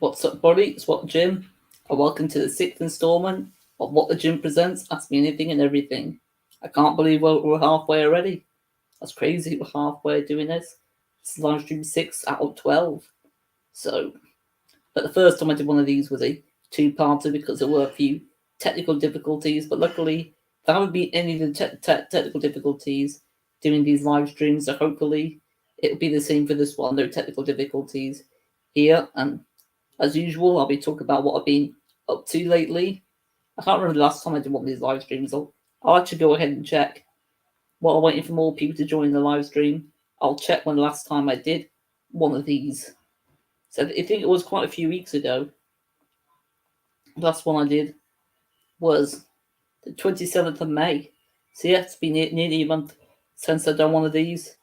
What's up, buddy? It's What Jim, and welcome to the sixth installment of What the Gym Presents. Ask Me Anything and Everything. I can't believe we're halfway already. That's crazy. We're halfway doing this. This is live stream 6 out of 12. So, but the first time I did one of these was a two-parter because there were a few technical difficulties. But luckily, there haven't been any of the technical difficulties doing these live streams. So hopefully, it'll be the same for this one. No technical difficulties here. And as usual, I'll be talking about what I've been up to lately. I can't remember the last time I did one of these live streams. I'll actually go ahead and check. While I'm waiting for more people to join the live stream, I'll check when the last time I did one of these. So I think it was quite a few weeks ago. The last one I did was the 27th of May. So yeah, it's been nearly a month since I've done one of these.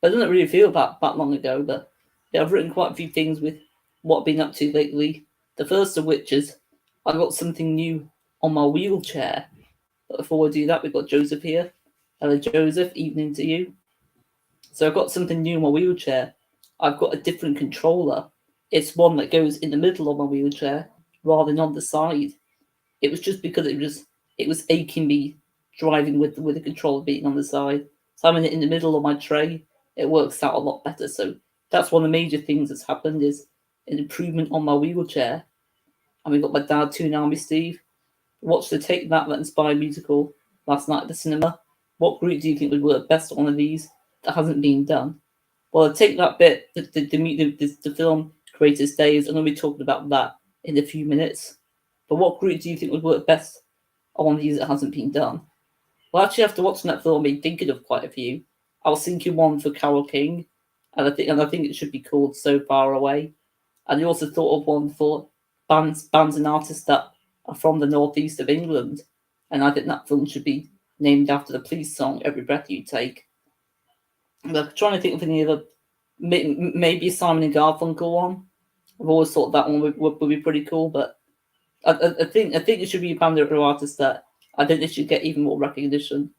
But it doesn't really feel that long ago, but yeah, I've written quite a few things with what I've been up to lately. The first of which is I've got something new on my wheelchair. But before I do that, we've got Joseph here. Hello, Joseph. Evening to you. So I've got something new on my wheelchair. I've got a different controller. It's one that goes in the middle of my wheelchair rather than on the side. It was just because it was aching me driving with the controller being on the side. So I'm in the middle of my tray. It works out a lot better. So that's one of the major things that's happened is an improvement on my wheelchair. And we got my dad tuning Army Steve. Watched the Take That Inspired musical last night at the cinema. What group do you think would work best on one of these that hasn't been done? Well, I'll take that bit, the film Greatest Days. I'm going to be talking about that in a few minutes. But what group do you think would work best on one of these that hasn't been done? Well, actually, after watching that film, I've been thinking of quite a few. I was thinking one for Carole King, and I think it should be called So Far Away. And I also thought of one for bands and artists that are from the northeast of England. And I think that film should be named after the Police song Every Breath You Take. But I'm trying to think of any other, maybe Simon and Garfunkel one. I've always thought that one would be pretty cool, but I think it should be a band of artists that I think they should get even more recognition.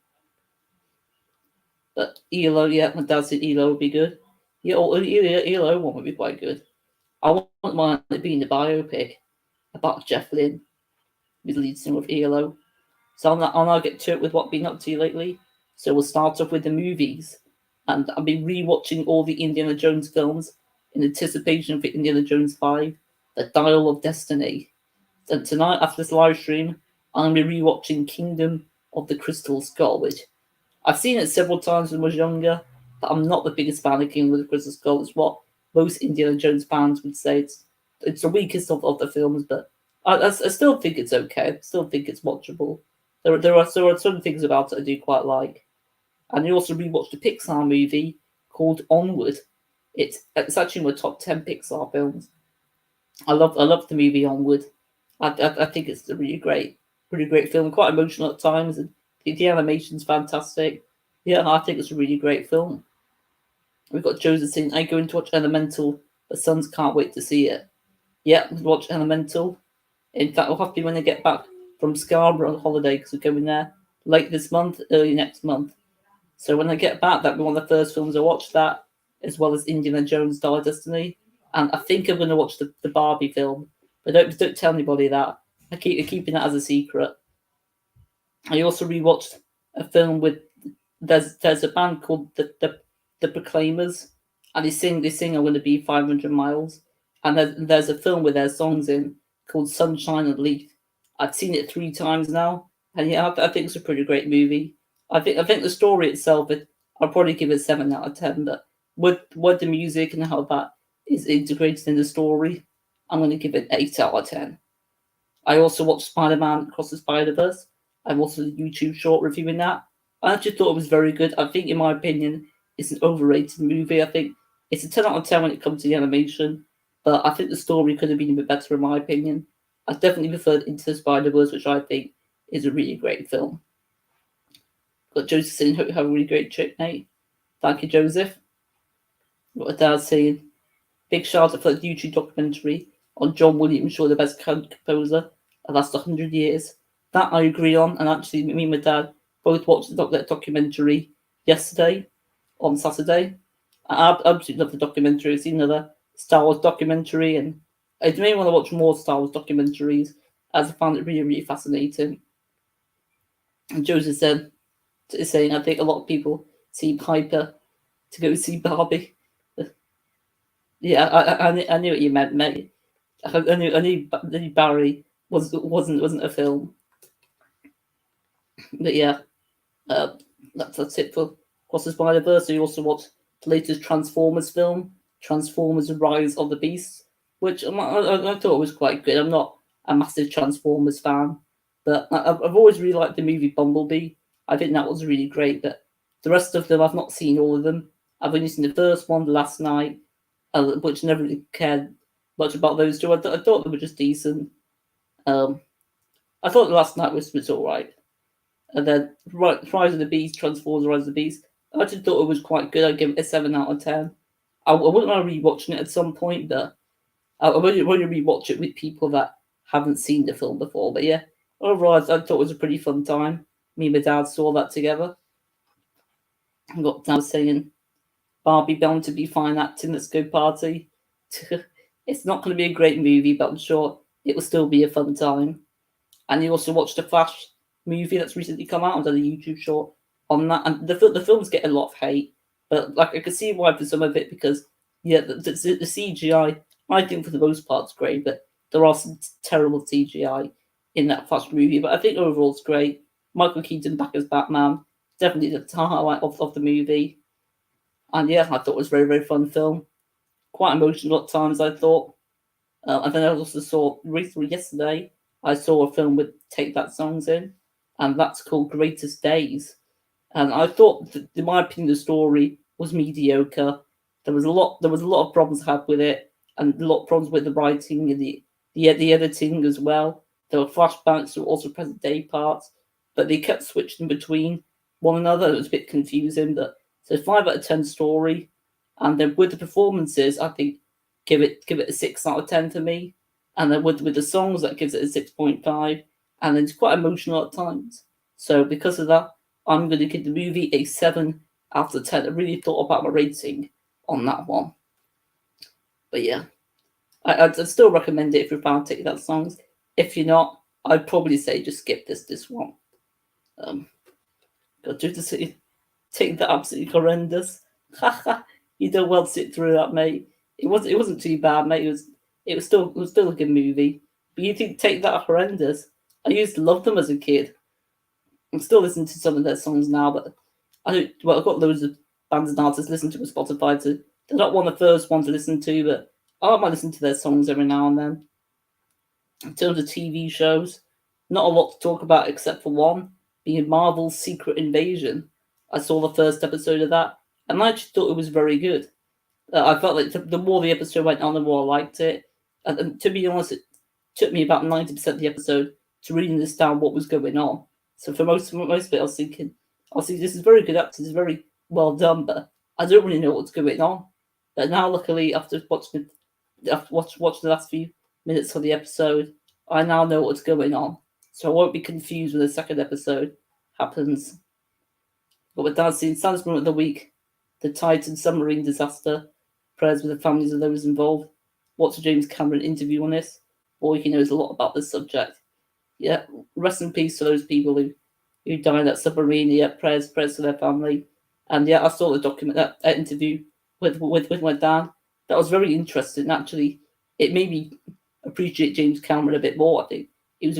But ELO, yeah, my dad said ELO would be good. Yeah, or ELO one would be quite good. I want mine to be in the biopic about Jeff Lynne, who's the lead singer of ELO. So I'll now get to it with what I've been up to lately. So we'll start off with the movies. And I've been rewatching all the Indiana Jones films in anticipation for Indiana Jones 5, The Dial of Destiny. And tonight, after this live stream, I'm going to be rewatching Kingdom of the Crystal Skull, which I've seen it several times when I was younger, but I'm not the biggest fan of Kingdom of the Crystal Skull. It's what most Indiana Jones fans would say. It's the weakest of the films, but I still think it's okay. I still think it's watchable. There are some things about it I do quite like. And I also rewatched a Pixar movie called Onward. It's actually in my top 10 Pixar films. I love the movie Onward. I think it's a really great film. Quite emotional at times, and the animation's fantastic. Yeah, I think it's a really great film. We've got Joseph saying, "I'm going to watch Elemental, but sons can't wait to see it." Yeah, watch Elemental. In fact, we'll have to be when I get back from Scarborough on holiday because we're going there late this month, early next month. So when I get back, that'll be one of the first films I watch. That, as well as Indiana Jones: Dial of Destiny, and I think I'm going to watch the Barbie film, but don't tell anybody that. I'm keeping that as a secret. I also rewatched a film with there's a band called the Proclaimers, and they sing "I'm Going to Be 500 Miles," and there's a film with their songs in called Sunshine and Leaf. I've seen it 3 times now, and yeah, I think it's a pretty great movie. I think the story itself, I'll probably give it 7 out of 10. But with the music and how that is integrated in the story, I'm going to give it 8 out of 10. I also watched Spider-Man Across the Spider-Verse. I've also did a YouTube short reviewing that. I actually thought it was very good. I think, in my opinion, it's an overrated movie. I think it's a 10 out of 10 when it comes to the animation, but I think the story could have been a bit better, in my opinion. I definitely preferred Into the Spider-Verse, which I think is a really great film. Got Joseph saying, "Hope you have a really great trip, mate." Thank you, Joseph. Got a dad saying, "Big shout out for the YouTube documentary on John Williams, sure the best composer of the last 100 years." That I agree on, and actually, me and my dad both watched that documentary yesterday, on Saturday. I absolutely love the documentary. I've seen another Star Wars documentary, and I may want to watch more Star Wars documentaries, as I found it really, really fascinating. And Joseph said, is saying, I think a lot of people see Piper to go see Barbie. Yeah, I knew what you meant, mate. I knew Barry wasn't a film, but yeah, uh, that's it for Cross the Spider Verse. You also watched the latest Transformers film, Transformers: Rise of the Beasts, which I thought was quite good. I'm not a massive Transformers fan, but I've always really liked the movie Bumblebee. I think that was really great. But the rest of them, I've not seen all of them. I've only seen the first one last night, which never really cared much about those two. I thought they were just decent. Um, I thought the last night was all right. And then Rise of the Beast, Transformers: Rise of the Beast. I actually thought it was quite good. I'd give it a 7 out of 10. I wouldn't mind rewatching it at some point, but I wouldn't rewatch it with people that haven't seen the film before. But yeah, overall, I thought it was a pretty fun time. Me and my dad saw that together. I got down saying, Barbie bound to be fine acting, let's go party. It's not going to be a great movie, but I'm sure it will still be a fun time. And you also watched the Flash movie that's recently come out. I've done a YouTube short on that, and the films get a lot of hate, but like I can see why for some of it, because yeah, the CGI I think for the most part is great, but there are some terrible CGI in that Flash movie. But I think overall it's great. Michael Keaton back as Batman, definitely the highlight of the movie. And yeah, I thought it was a very, very fun film. Quite emotional at times, I thought. And then I also saw recently yesterday, I saw a film with Take That songs in, and that's called Greatest Days. And I thought, in my opinion, the story was mediocre. There was a lot of problems I had with it, and a lot of problems with the writing and the editing as well. There were flashbacks, there were also present day parts, but they kept switching between one another. It was a bit confusing, but so 5 out of 10 story, and then with the performances, I think give it a 6 out of 10 for me, and then with the songs that gives it a 6.5, and then it's quite emotional at times. So because of that, I'm going to give the movie a 7 out of 10. I really thought about my rating on that one, but yeah, I'd still recommend it if you're about to take that songs. If you're not, I'd probably say just skip this one. Got to see take that absolutely horrendous. You don't well sit through that, mate. It wasn't too bad, mate. It was still a good movie. But you think take that horrendous? I used to love them as a kid. I'm still listening to some of their songs now, but I don't. Well, I've got loads of bands and artists listening to on Spotify. So they're not one of the first ones to listen to, but I might listen to their songs every now and then. In terms of TV shows, not a lot to talk about except for one, being Marvel's Secret Invasion. I saw the first episode of that, and I actually thought it was very good. I felt like the more the episode went on, the more I liked it. And to be honest, it took me about 90% of the episode to really understand what was going on. So for most of it, I was thinking, this is very good acting, it's very well done, but I don't really know what's going on. But now, luckily, after watching the last few minutes of the episode, I now know what's going on. So I won't be confused when the second episode happens. But with that scene, Sands Moment of the Week, the Titan submarine disaster, prayers with the families of those involved. What's a James Cameron interview on this? Boy, he knows a lot about this subject. Yeah, rest in peace to those people who died in that submarine. Yeah, prayers to their family. And yeah, I saw the that interview with my dad. That was very interesting. Actually, it made me appreciate James Cameron a bit more. I think it was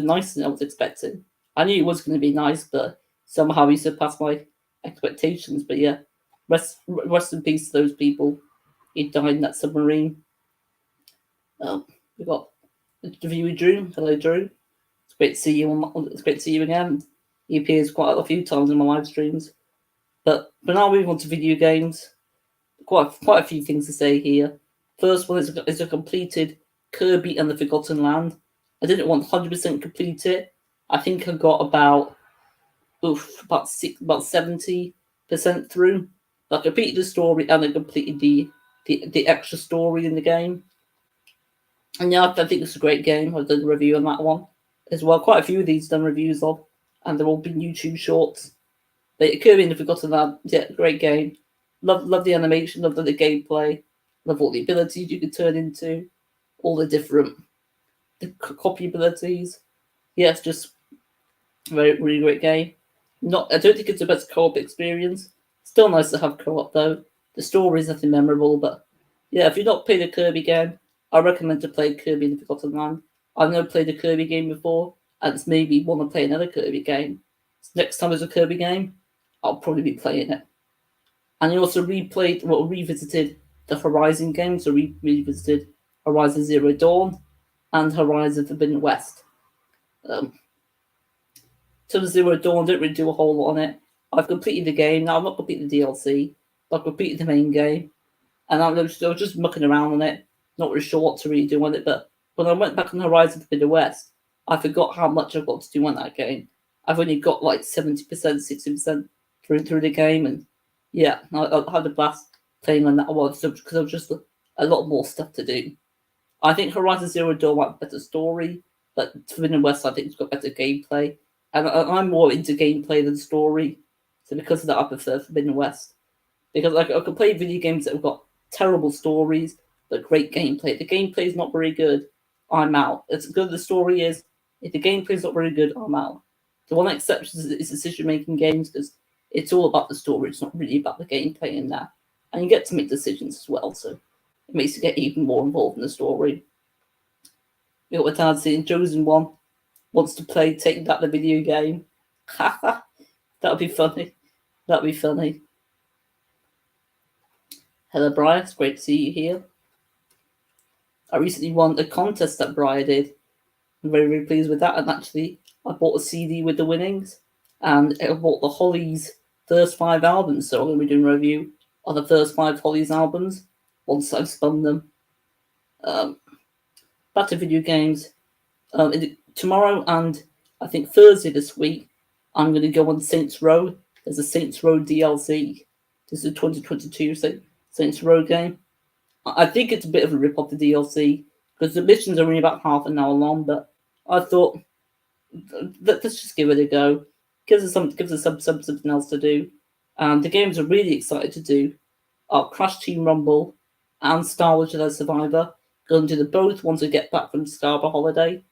nicer than I was expecting. I knew it was going to be nice, but somehow he surpassed my expectations. But yeah, rest in peace to those people who died in that submarine. We got the viewer Drew. Hello, Drew. It's great to see you. It's great to see you again. He appears quite a few times in my live streams. But now moving on to video games. Quite a few things to say here. First one is a completed Kirby and the Forgotten Land. I didn't want 100% complete it. I think I got about 70% through. I completed the story and I completed the extra story in the game. And yeah, I think it's a great game. I've done a review on that one as well. Quite a few of these done reviews of, and they've all been YouTube shorts. But it could have been Forgotten Land. Yeah, great game. Love the animation, love the gameplay, love all the abilities you could turn into. all the different copy abilities. Yeah, it's just a really great game. I don't think it's the best co-op experience. Still nice to have co-op though. The story is nothing memorable, but yeah, if you've not played a Kirby game, I recommend to play Kirby in the Forgotten Land. I've never played a Kirby game before, and it's made me want to play another Kirby game. So next time there's a Kirby game, I'll probably be playing it. And he also revisited the Horizon games, so revisited Horizon Zero Dawn and Horizon Forbidden West. To Zero Dawn, don't really do a whole lot on it. I've completed the game. Now, I've not completed the DLC, but I've completed the main game. And I was just mucking around on it, not really sure what to really do on it. But when I went back on Horizon Forbidden West, I forgot how much I've got to do on that game. I've only got like 70%, 60% through the game. And yeah, I had a blast playing on that one because there was just a lot more stuff to do. I think Horizon Zero Dawn might have a better story, but Forbidden West, I think, it's got better gameplay. And I'm more into gameplay than story. So because of that, I prefer Forbidden West. Because I can play video games that have got terrible stories, but great gameplay. If the gameplay is not very good, I'm out. As good as the story is, if the gameplay is not very good, I'm out. The one exception is decision-making games, because it's all about the story. It's not really about the gameplay in that. And you get to make decisions as well, so it makes you get even more involved in the story. You know what Dad saying? Chosen One wants to play Take That the video game. That'd be funny. That'd be funny. Hello, Brian. It's great to see you here. I recently won a contest that Brian did. I'm very, very pleased with that. And actually, I bought a CD with the winnings. And I bought the Hollies first 5 albums. So I'm going to be doing a review of the first 5 Hollies albums once I've spun them. Back to video games. Tomorrow and I think Thursday this week, I'm going to go on Saints Row. There's a Saints Row DLC. This is a 2022 Saints Row game. I think it's a bit of a rip off the DLC because the missions are only about half an hour long. But I thought let's just give it a go. Gives us something else to do. The games are really excited to do are Crash Team Rumble and Star Wars Jedi Survivor. Going to do the both once I get back from the Scarborough holiday.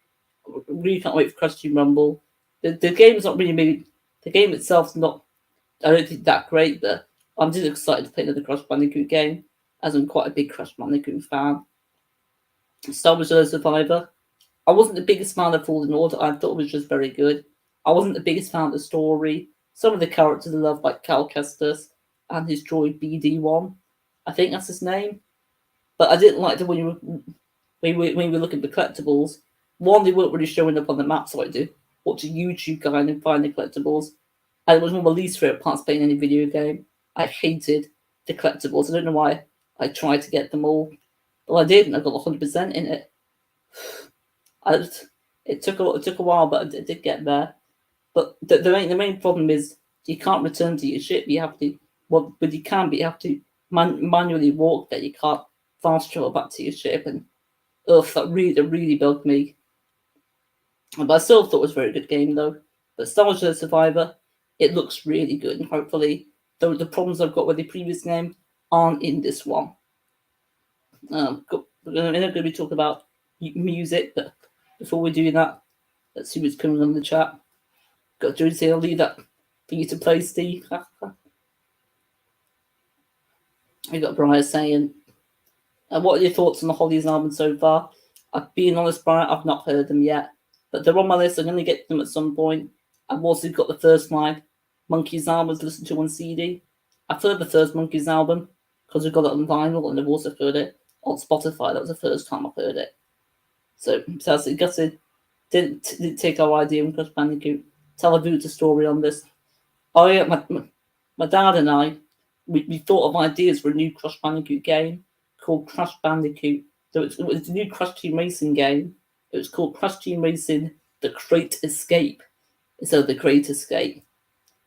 Really can't wait for Crash Team Rumble. The game's not really made. The game itself's not. I don't think that great, but I'm just excited to play another Crash Bandicoot game, as I'm quite a big Crash Bandicoot fan. Star Wars Jedi Survivor. I wasn't the biggest fan of Fallen Order. I thought it was just very good. I wasn't the biggest fan of the story. Some of the characters I love, like Cal Kestis and his droid BD1. I think that's his name. But I didn't like the when you were looking for collectibles. One, they weren't really showing up on the map, so I did watch a YouTube guide and find the collectibles. And it was one of my least favorite parts playing any video game. I hated the collectibles. I don't know why I tried to get them all. Well, I did, and I got 100% in it. It took a while, but I did get there. But the main problem is you can't return to your ship. You have to, well, but you can, but you have to manually walk there. You can't fast travel back to your ship, and that really bugged me. But I still thought it was a very good game though. But Star Wars Jedi Survivor, it looks really good, and hopefully the problems I've got with the previous game aren't in this one. We're going to be talking about music, but before we do that, let's see what's coming on the chat. Got Joe saying, I'll leave that for you to play, Steve. We got Brian saying, what are your thoughts on the Hollies album so far? I've been honest, Brian, I've not heard them yet, but they're on my list. I'm going to get them at some point. I've also got the first 5 Monkeys albums to listen to on CD. I've heard the first Monkeys album because we've got it on vinyl, and I've also heard it on Spotify. That was the first time I've heard it. So I was gutted. Didn't take our idea from Crash Bandicoot. Tell a Buddha story on this. Oh yeah, my dad and I, we thought of ideas for a new Crash Bandicoot game called Crash Bandicoot. So it's a new Crash Team Racing game. It was called Crash Team Racing: The Great Escape. So The Great Escape.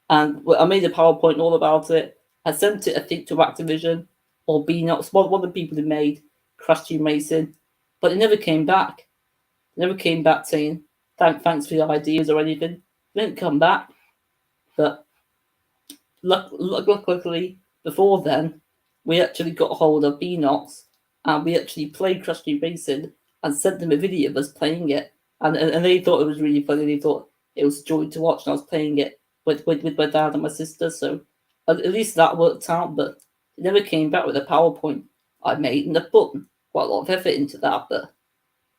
And I made a PowerPoint all about it. I sent it, I think, to Activision or BNox, one of the people who made Crash Team Racing, but it never came back. It never came back saying thanks for your ideas or anything. It didn't come back. But luckily, before then, we actually got a hold of BNox and we actually played Crash Team Racing and sent them a video of us playing it, and they thought it was really funny. They thought it was a joy to watch, and I was playing it with my dad and my sister. So at least that worked out, but it never came back with a PowerPoint I made, and I put quite a lot of effort into that. But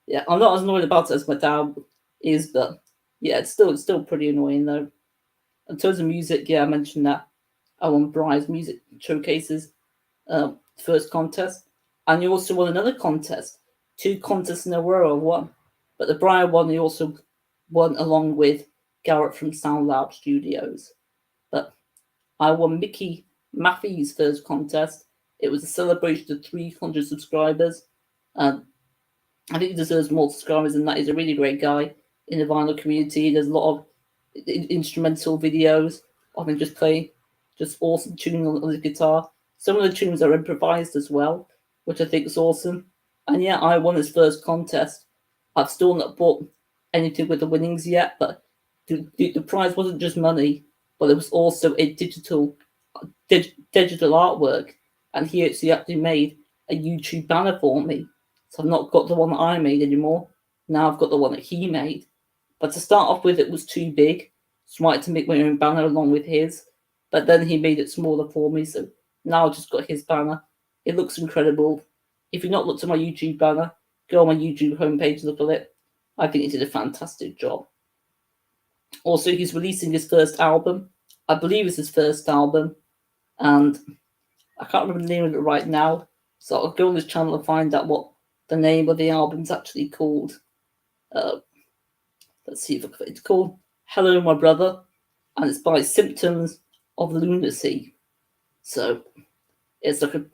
yeah, I'm not as annoyed about it as my dad is, but yeah, it's still pretty annoying though. In terms of music, yeah, I mentioned that I won Brian's music showcases first contest, and he also won another contest, 2 contests in a row I won. But the Brian one he also won along with Garrett from Sound Lab Studios. But I won Mickey Maffey's first contest. It was a celebration of 300 subscribers. Um, I think he deserves more subscribers than that. He's a really great guy in the vinyl community. There's a lot of instrumental videos of him just playing just awesome tuning on the guitar. Some of the tunes are improvised as well, which I think is awesome. And yeah, I won his first contest. I've still not bought anything with the winnings yet, but the prize wasn't just money, but it was also a digital artwork. And he actually made a YouTube banner for me. So I've not got the one that I made anymore. Now I've got the one that he made. But to start off with, it was too big. So I wanted to make my own banner along with his. But then he made it smaller for me. So now I've just got his banner. It looks incredible. If you've not looked at my YouTube banner, go on my YouTube homepage and look at it. I think he did a fantastic job. Also, he's releasing his first album. I believe it's his first album. And I can't remember the name of it right now. So I'll go on his channel and find out what the name of the album's actually called. Let's see if it's called Hello My Brother, and it's by Symptoms of Lunacy. So it's like a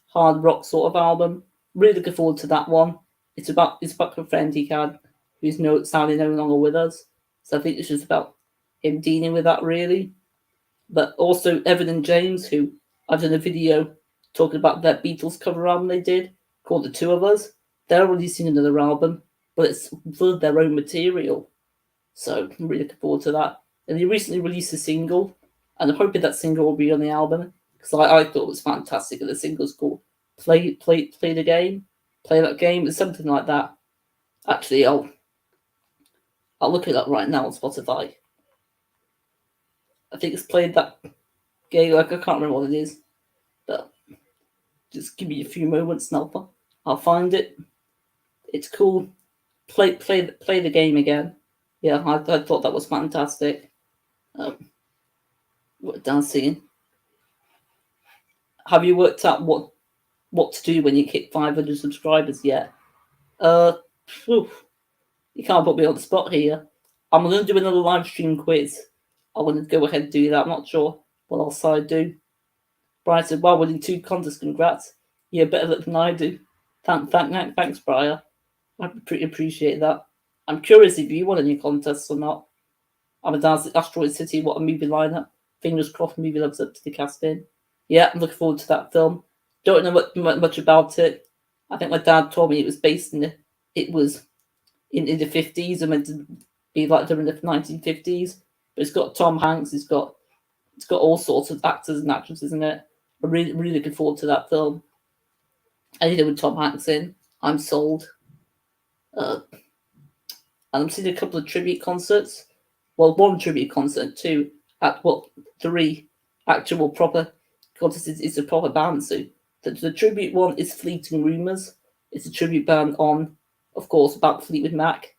hard rock sort of album. Really looking forward to that one. It's about a friend he had who's sadly no longer with us. So I think it's just about him dealing with that really. But also Evan and James, who I've done a video talking about their Beatles cover album they did called The Two of Us. They're releasing another album, but it's for their own material. So I'm really looking forward to that. And he recently released a single, and I'm hoping that single will be on the album because I thought it was fantastic. And the single's called Play the Game, Play That Game. It's something like that. Actually, I'll look it up right now on Spotify. I think it's Played That Game. Like I can't remember what it is, but just give me a few moments and I'll find it. It's called Play the Game Again. Yeah, I thought that was fantastic. Dancing. Have you worked out what to do when you hit 500 subscribers yet? You can't put me on the spot here. I'm going to do another live stream quiz. I want to go ahead and do that. I'm not sure what else I do. Brian said, "Well, winning 2 contests, congrats. Yeah, better luck than I do." Thanks, Brian. I pretty appreciate that. I'm curious if you won any contests or not. I'm a dance at Asteroid City. What a movie lineup. Fingers crossed, movie lives up to the casting. Yeah, I'm looking forward to that film. Don't know much about it. I think my dad told me it was based in the 50s and meant to be like during the 1950s. But it's got Tom Hanks. It's got all sorts of actors and actresses in it. I'm really looking forward to that film. Anything with Tom Hanks in, I'm sold. And I'm seeing a couple of tribute concerts. Well, 1 tribute concert, 2 3 actual proper concerts. It's a proper band. So the tribute one is Fleeting Rumours. It's a tribute band on, of course, about Fleetwood Mac.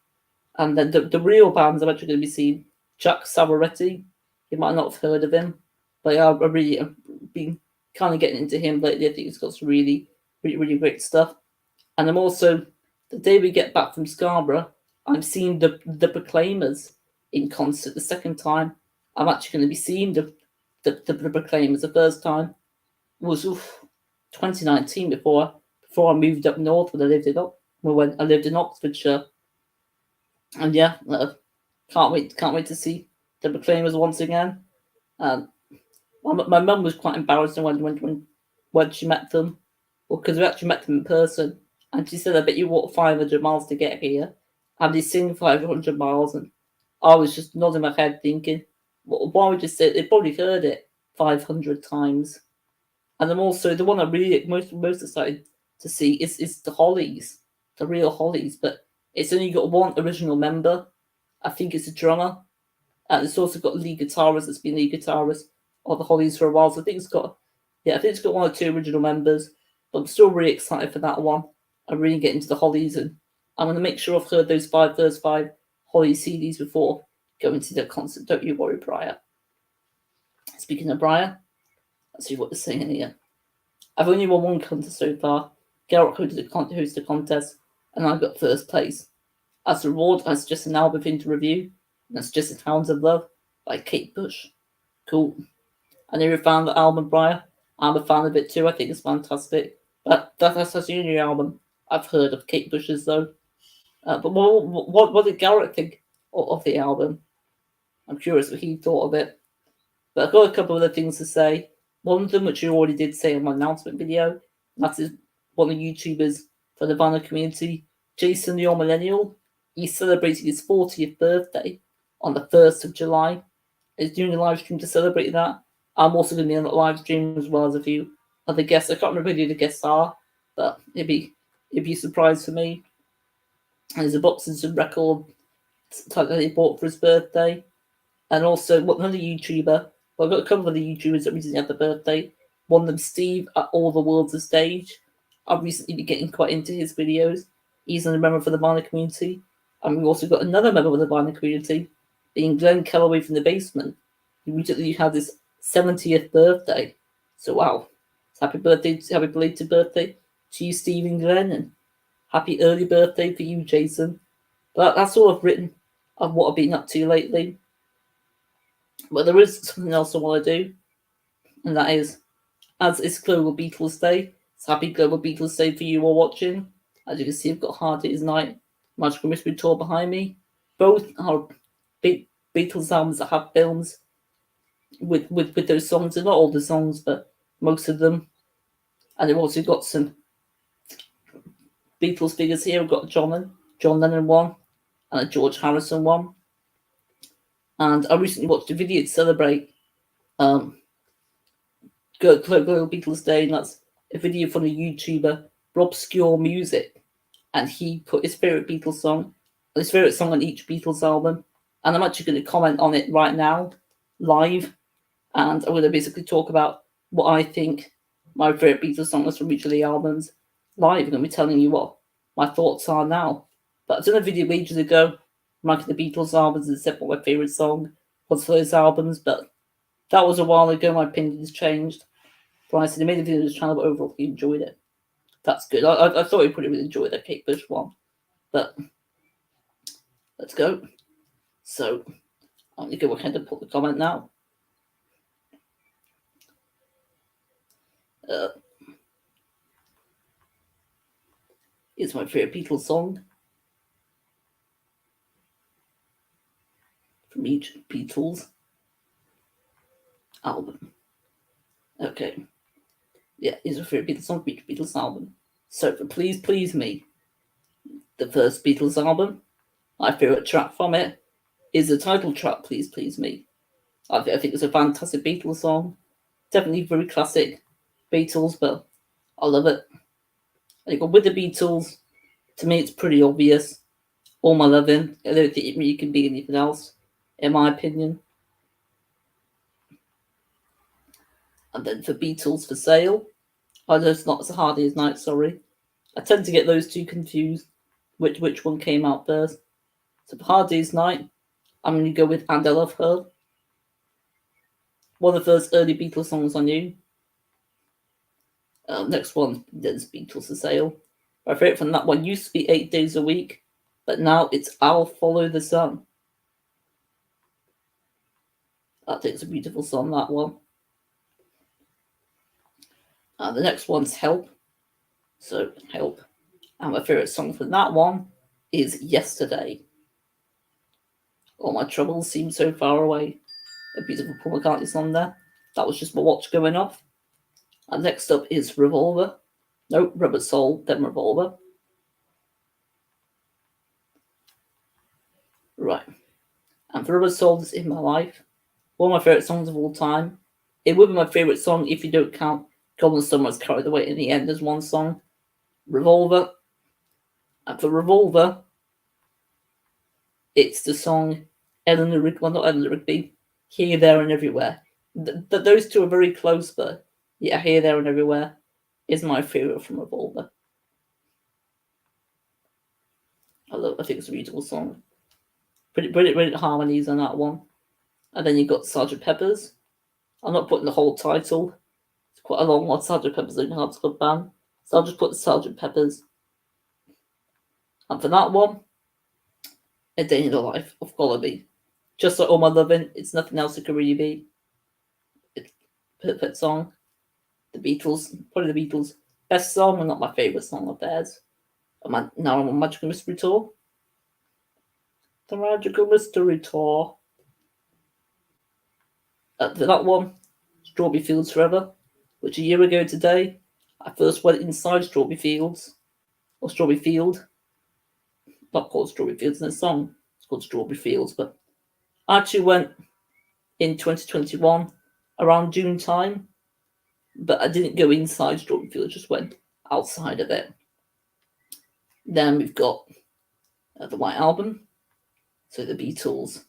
And then the real bands I'm actually going to be seeing, Chuck Savoretti. You might not have heard of him, but I've been kind of getting into him lately. I think he's got some really great stuff. And I'm also, the day we get back from Scarborough, I'm seeing the Proclaimers in concert the second time. I'm actually going to be seeing the Proclaimers. The first time was 2019 before I moved up north when I lived in Oxfordshire. And yeah, can't wait to see the Proclaimers once again. My mum was quite embarrassed when she met them, because we actually met them in person, and she said, "I bet you walked 500 miles to get here," and they sing 500 miles, and I was just nodding my head thinking, why would you say it? They probably heard it 500 times. And I'm also the one I'm really most excited to see is the Hollies. the real Hollies, but it's only got one original member. I think it's a drummer. And it's also got lead guitarist that's been lead guitarist of the Hollies for a while. So I think it's got, I think it's got one or two original members. But I'm still really excited for that one. I'm really getting into the Hollies, and I'm going to make sure I've heard those first five Hollies CDs before going to the concert. Don't you worry, Briar. Speaking of Briar, let's see what they're saying here. I've only won one contest so far. Garrett hosted the contest, and I got first place. As a reward, I suggest an album thing to review, and that's Just a Hounds of Love by Kate Bush. Cool. I never found the album, Briar. I'm a fan of it too. I think it's fantastic. But that's the only album I've heard of Kate Bush's, though. But what did Garrett think of the album? I'm curious what he thought of it. But I've got a couple of other things to say. One of them, which you already did say in my announcement video, that is one of the YouTubers for the vinyl community, Jason the Old Millennial. He's celebrating his 40th birthday on the 1st of July. He's doing a live stream to celebrate that. I'm also going to be on that live stream as well as a few other guests. I can't remember who the guests are, but it'd be a surprise for me. And there's a box and some record that he bought for his birthday. And also, another YouTuber. Well, I've got a couple of the YouTubers that recently had their birthday. One of them, Steve, at All the World's a Stage. I've recently been getting quite into his videos. He's a member for the vinyl community. And we've also got another member of the vinyl community, being Glenn Kellaway from the Basement. He recently had his 70th birthday. So, wow. Happy belated birthday to you, Steve and Glenn. And happy early birthday for you, Jason. But that's all I've written of what I've been up to lately. But there is something else I want to do, and that is, as it's Global Beatles Day, it's happy Global Beatles Day for you all watching. As you can see, I've got Hard Day's Night, Magical Mystery Tour behind me. Both are big Beatles albums that have films with those songs. They're not all the songs, but most of them. And they've also got some Beatles figures here. We've got John Lennon one, and a George Harrison one. And I recently watched a video to celebrate Global Beatles Day, and that's a video from the YouTuber Obscure Music. And he put his favourite Beatles song, his favourite song on each Beatles album. And I'm actually going to comment on it right now, live. And I'm going to basically talk about what I think my favourite Beatles song is from each of the albums live. I'm going to be telling you what my thoughts are now. But I've done a video ages ago, ranking the Beatles albums and said what my favourite song was for those albums, but that was a while ago. My opinion has changed. But I said I made a video on this channel, but overall he enjoyed it. That's good. I thought he probably would enjoy that Kate Bush one. But let's go. So I'm going to go ahead and put the comment now. Here's my favourite Beatles song from each Beatles album. Okay. Yeah, here's my favourite Beatles song from each Beatles album. So for Please Please Me, the first Beatles album, my favourite track from it is the title track, Please Please Me. I think it's a fantastic Beatles song. Definitely very classic Beatles, but I love it. I think with the Beatles, to me it's pretty obvious. All My Lovin'. I don't think it really can be anything else, in my opinion. And then for Beatles for Sale, I know it's not as Hard Day's Night, sorry. I tend to get those two confused, which one came out first. So for Hard Day's Night, I'm going to go with And I Love Her. One of the first early Beatles songs I knew. Next one, there's Beatles for Sale. My favourite from that one used to be 8 Days a Week, but now it's I'll Follow the Sun. I think it's a beautiful song, that one. The next one's Help. So, Help. And my favourite song from that one is Yesterday. All my troubles seem so far away. A beautiful Paul McCartney song there. That was just my watch going off. And next up is Revolver. No, Rubber Soul, then Revolver. Right. And for Rubber Soul is In My Life. One of my favourite songs of all time. It would be my favourite song if you don't count Golden Summer's Carried Away in the End as one song. Revolver. And for Revolver, it's the song Eleanor Rigby, well, not Eleanor Rigby, Here, There and Everywhere. Those two are very close, but yeah, Here, There and Everywhere is my favourite from Revolver. I think it's a beautiful song. Pretty brilliant harmonies on that one. And then you got Sgt. Pepper's. I'm not putting the whole title. It's quite a long one. Sgt. Pepper's Lonely Hearts Club Band. So I'll just put Sgt. Pepper's. And for that one, A Day in the Life of Gollaby. Just like All My Lovin', it's nothing else it could really be. It's a perfect song. The Beatles, probably the Beatles' best song, and not my favourite song of theirs. Now I'm on Magical Mystery Tour. The Magical Mystery Tour. For that one, Strawberry Fields Forever, which a year ago today, I first went inside Strawberry Fields, or Strawberry Field. Not called Strawberry Fields in a song, it's called Strawberry Fields, but I actually went in 2021 around June time, but I didn't go inside Strawberry Fields, just went outside of it. Then we've got the White Album, so the Beatles,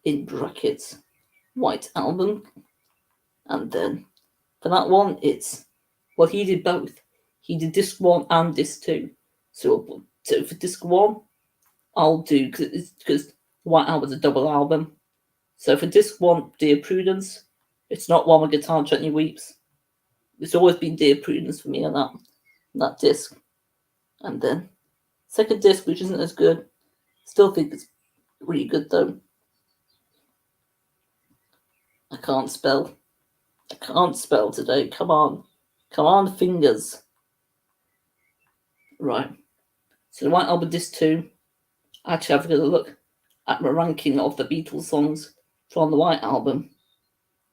in brackets, White Album. And then for that one, he did both. He did disc 1 and disc 2. So for disc 1, I'll do, because White Album's a double album. So for disc 1, Dear Prudence, it's not One with Guitar Gently Weeps. It's always been Dear Prudence for me on that disc. And then second disc, which isn't as good, still think it's really good though. I can't spell today. Come on, fingers. Right. So the White Album disc 2. Actually, I've got to look at my ranking of the Beatles songs from the White Album.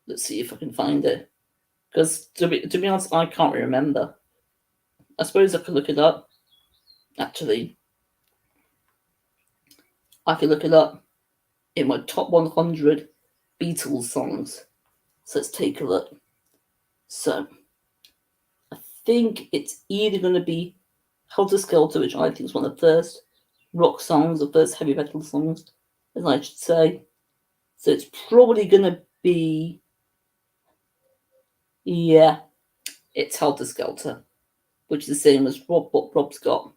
Let's see if I can find it. Because to be honest, I can't remember. I suppose I could look it up. Actually, I could look it up in my top 100 Beatles songs. So let's take a look. So I think it's either going to be Helter Skelter, which I think is one of the first rock songs, or first heavy metal songs, as I should say. So it's probably going to be, yeah, it's Helter Skelter, which is the same as what Rob's got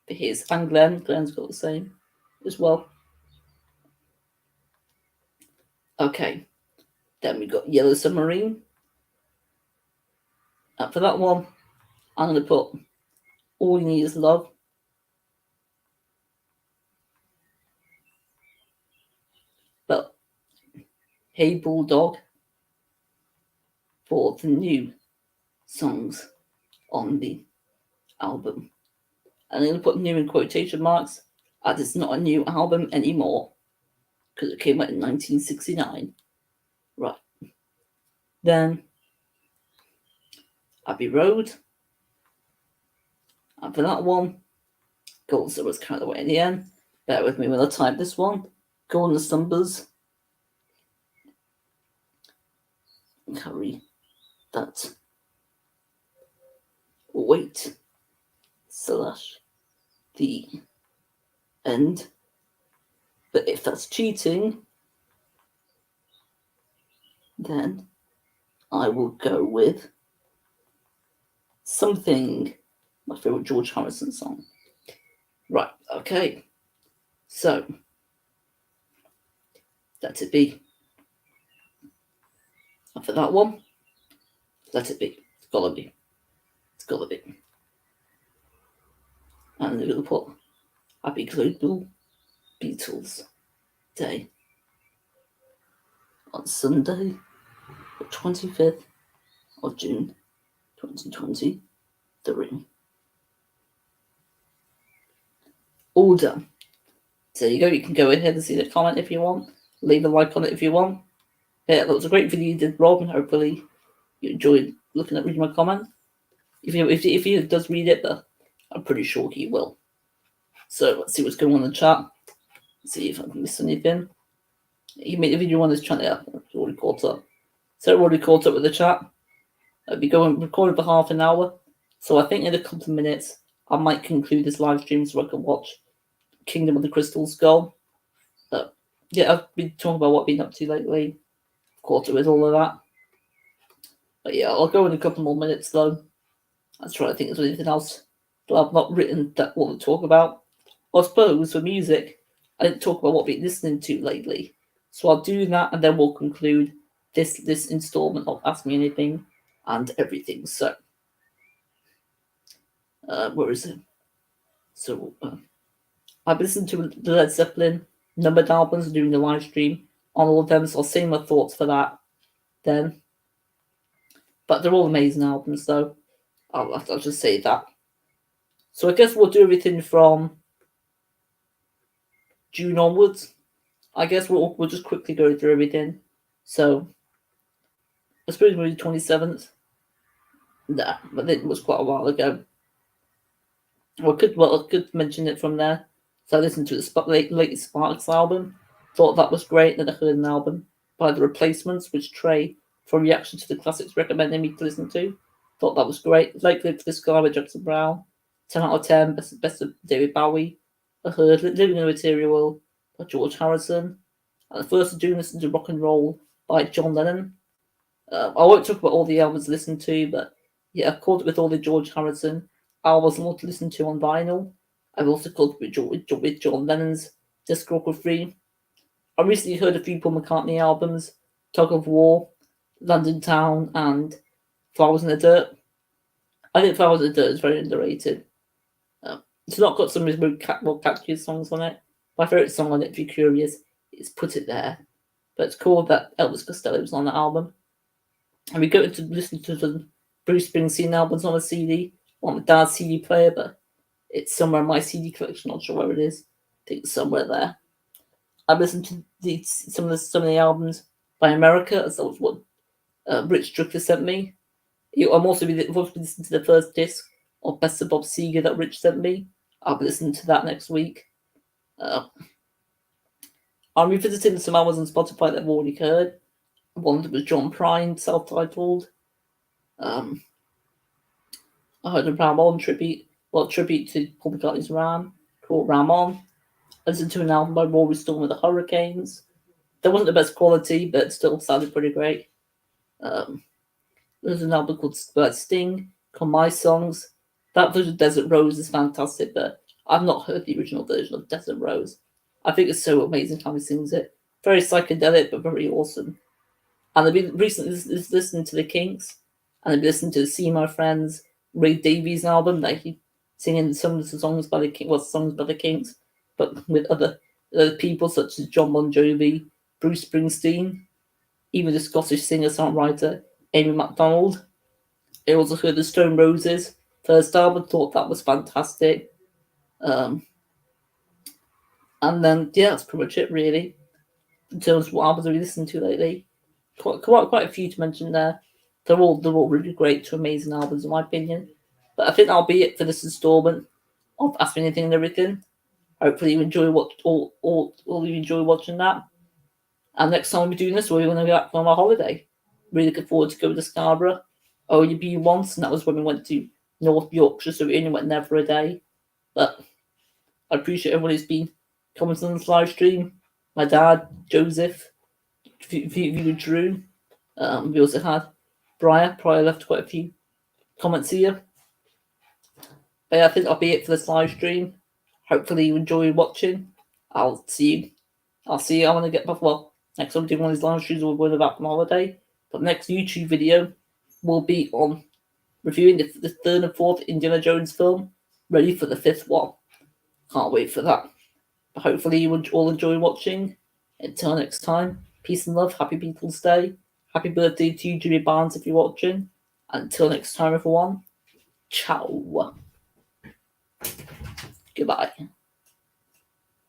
for his, and Glenn's got the same as well. Okay, then we got Yellow Submarine. And for that one, I'm going to put All You Need Is Love. But Hey Bulldog for the new songs on the album. And I'm going to put new in quotation marks, as it's not a new album anymore, because it came out in 1969. Right. Then Abbey Road. And for that one, Golden was carried away in the end. Bear with me when I type this one. Golden Slumbers. Carry that weight / the end. But if that's cheating, then I will go with Something, my favourite George Harrison song. Right, okay. So, let it be. And for that one, let it be. It's gotta be. It's gotta be. And we're gonna put Happy Global Beatles Day on Sunday, the 25th of June, 2023. All done. So there you go. You can go ahead and see the comment if you want. Leave a like on it if you want. Yeah, that was a great video you did, Rob, and hopefully you enjoyed reading my comment. If he does read it, but I'm pretty sure he will. So let's see what's going on in the chat. Let's see if I can miss anything. He made a video on this channel. Yeah, it's already caught up. So already caught up with the chat. I'll be recording for half an hour. So I think in a couple of minutes I might conclude this live stream so I can watch Kingdom of the Crystal Skull. But yeah, I've been talking about what I've been up to lately. Caught up with all of that. But yeah, I'll go in a couple more minutes though. I'm trying to think if there's anything else that I've not written that I want to talk about. I suppose for music, I didn't talk about what I've been listening to lately. So I'll do that and then we'll conclude this installment of Ask Me Anything and everything. So where is it? So I've listened to the Led Zeppelin numbered albums during the live stream on all of them, so I'll say my thoughts for that then. But they're all amazing albums, though. I'll just say that. So I guess we'll do everything from June onwards. I guess we'll just quickly go through everything. So I suppose maybe 27th. Nah, but it was quite a while ago. I could mention it from there. So I listened to the latest Sparks album. Thought that was great. Then I heard an album by The Replacements, which Trey, from Reaction to the Classics, recommended me to listen to. Thought that was great. Like Live for the Sky by Jackson Brown. 10 out of 10. Best of David Bowie. I heard Living in a Material World by George Harrison. And the first of June, listened to Rock and Roll by John Lennon. I won't talk about all the albums I listened to, but yeah, I've caught up with all the George Harrison albums I want to listen to on vinyl. I've also caught up with John Lennon's discography. I recently heard a few Paul McCartney albums: Tug of War, London Town, and Flowers in the Dirt. I think Flowers in the Dirt is very underrated. It's not got some of his more catchy songs on it. My favourite song on it, if you're curious, is Put It There. But it's cool that Elvis Costello was on the album. And we go to listen to the Bruce Springsteen albums on a CD, on my dad's CD player, but it's somewhere in my CD collection. Not sure where it is. I think it's somewhere there. I've listened to some of the albums by America, as that was what Rich Strickler sent me. I'm also listening to the first disc of Best of Bob Seger that Rich sent me. I'll be listening to that next week. I'm revisiting some albums on Spotify that I've already heard. One that was John Prine, self-titled. I heard a Ramon tribute to Paul McCartney's Ram, called Ramon. I listened to an album by Rory Storm with the Hurricanes. That wasn't the best quality, but it still sounded pretty great. There's an album called Sting, called My Songs. That version of Desert Rose is fantastic, but I've not heard the original version of Desert Rose. I think it's so amazing how he sings it. Very psychedelic, but very awesome. And I've been recently listening to the Kinks, and I've been listening to the See My Friends Ray Davies album, that he singing some of the songs by the Kinks, but with other people such as John Bon Jovi, Bruce Springsteen, even the Scottish singer-songwriter Amy MacDonald. I also heard the Stone Roses first album, thought that was fantastic. And then yeah, that's pretty much it really. In terms of what albums I've been listening to lately. Quite a few to mention there. They're all really great to amazing albums in my opinion. But I think that'll be it for this installment of Ask Me Anything and Everything. Hopefully you enjoy you enjoy watching that. And next time we're doing this, we're going to go back on our holiday. Really looking forward to going to Scarborough. Only been once, and that was when we went to North Yorkshire, so we only went there for a day. But I appreciate everyone who's been commenting on this live stream. My dad, Joseph, viewer Drew. We also had Briar. Briar left quite a few comments here. But yeah, I think that'll be it for this live stream. Hopefully you enjoy watching. I'll see you. I'm gonna get back. Well, next time I'm doing one of these live streams, we'll go back from holiday. But next YouTube video will be on reviewing the third and fourth Indiana Jones film, ready for the fifth one. Can't wait for that. But hopefully you all enjoy watching. Until next time, peace and love. Happy People's Day. Happy birthday to you, Jimmy Barnes, if you're watching. Until next time, everyone. Ciao. Goodbye.